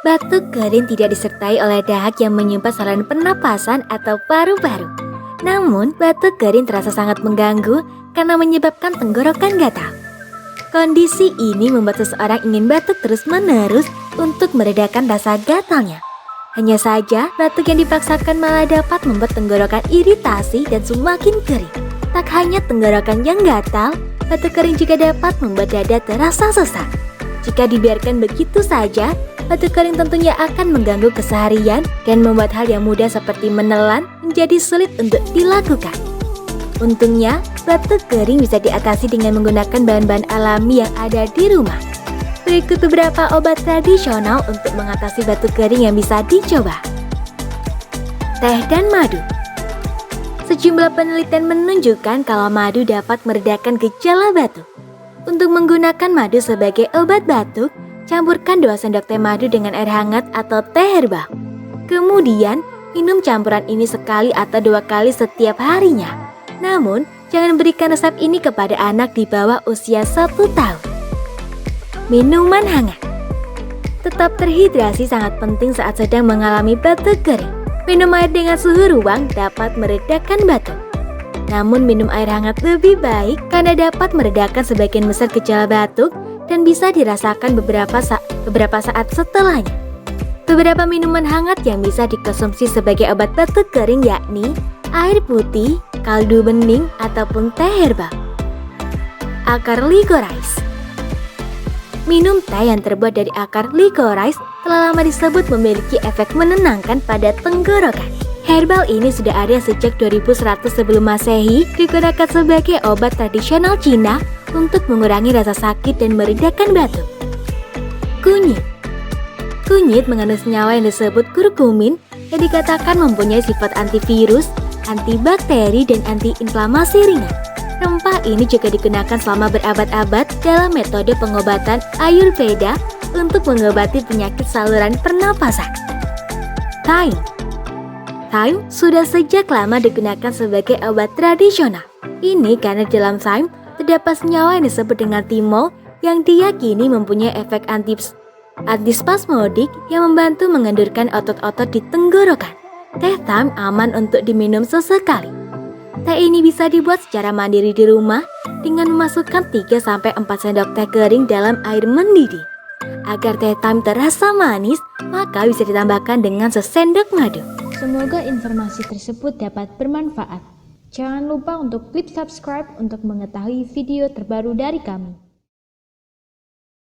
Batuk kering tidak disertai oleh dahak yang menyumbat saluran pernapasan atau paru-paru. Namun, batuk kering terasa sangat mengganggu karena menyebabkan tenggorokan gatal. Kondisi ini membuat seseorang ingin batuk terus-menerus untuk meredakan rasa gatalnya. Hanya saja, batuk yang dipaksakan malah dapat membuat tenggorokan iritasi dan semakin kering. Tak hanya tenggorokan yang gatal, batuk kering juga dapat membuat dada terasa sesak. Jika dibiarkan begitu saja, batuk kering tentunya akan mengganggu keseharian dan membuat hal yang mudah seperti menelan menjadi sulit untuk dilakukan. Untungnya, batuk kering bisa diatasi dengan menggunakan bahan-bahan alami yang ada di rumah. Berikut beberapa obat tradisional untuk mengatasi batuk kering yang bisa dicoba. Teh dan madu. Sejumlah penelitian menunjukkan kalau madu dapat meredakan gejala batuk. Untuk menggunakan madu sebagai obat batuk, campurkan 2 sendok teh madu dengan air hangat atau teh herbal. Kemudian, minum campuran ini sekali atau 2 kali setiap harinya. Namun, jangan berikan resep ini kepada anak di bawah usia 1 tahun. Minuman hangat. Tetap terhidrasi sangat penting saat sedang mengalami batuk kering. Minum air dengan suhu ruang dapat meredakan batuk. Namun minum air hangat lebih baik karena dapat meredakan sebagian besar gejala batuk dan bisa dirasakan beberapa saat setelahnya. Beberapa minuman hangat yang bisa dikonsumsi sebagai obat batuk kering yakni air putih, kaldu bening, ataupun teh herbal. Akar licorice. Minum teh yang terbuat dari akar licorice telah lama disebut memiliki efek menenangkan pada tenggorokan. Herbal ini sudah ada sejak 2100 sebelum Masehi, digunakan sebagai obat tradisional Cina untuk mengurangi rasa sakit dan meredakan batuk. Kunyit. Kunyit mengandung senyawa yang disebut kurkumin yang dikatakan mempunyai sifat antivirus, antibakteri, dan antiinflamasi ringan. Rempah ini juga digunakan selama berabad-abad dalam metode pengobatan Ayurveda untuk mengobati penyakit saluran pernapasan. Thyme. Thyme sudah sejak lama digunakan sebagai obat tradisional. Ini karena dalam thyme terdapat senyawa yang disebut dengan thymol yang diyakini mempunyai efek antispasmodik yang membantu mengendurkan otot-otot di tenggorokan. Teh thyme aman untuk diminum sesekali. Teh ini bisa dibuat secara mandiri di rumah dengan memasukkan 3-4 sendok teh kering dalam air mendidih. Agar teh thyme terasa manis, maka bisa ditambahkan dengan sesendok madu. Semoga informasi tersebut dapat bermanfaat. Jangan lupa untuk klik subscribe untuk mengetahui video terbaru dari kami.